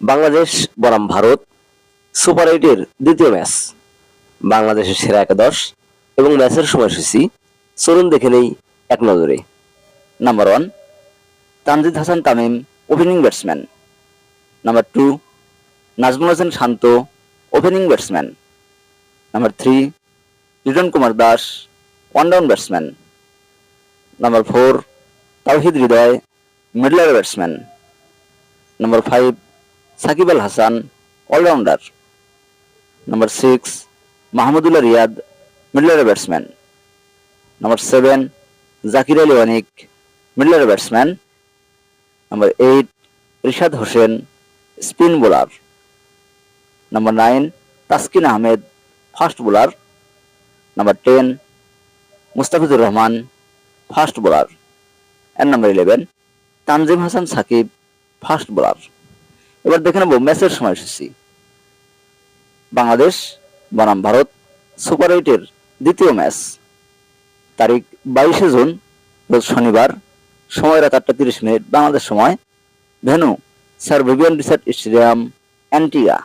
বাংলাদেশ বনাম ভারত সুপার এইটের দ্বিতীয় ম্যাচ, বাংলাদেশের সেরা একাদশ এবং ম্যাচের সময়সূচি চলুন দেখে নেই এক নজরে। Number 1, Tanzid Hasan Tamim, opening batsman. Number 2, Najmul Hasan Shanto, opening batsman. Number 3, Liton Kumar Das, one down batsman. Number 4, Towhid Hridoy, middle order batsman. Number 5, Shakib Al Hasan, allrounder. Number 6, Mahmudullah Riyad, middle order batsman. Number 7, Jaker Ali Anik, middle order batsman. Number 8, Rishad Hossain, spin bowler. Number 9, Taskin Ahmed, fast bowler. Number 10, Mustafizur Rahman, fast bowler. এর number 11, Tanzim Hasan Sakib, fast bowler. এবার দেখে নেব ম্যাচের সময়সূচি। বাংলাদেশ বনাম Bharat super এইটের দ্বিতীয় match, তারিখ 22শে জুন, রোজ শনিবার, সময় রাত 8টা 30 মিনিট বাংলাদেশ সময়। Venue sir Vivian research stadium, Antigua.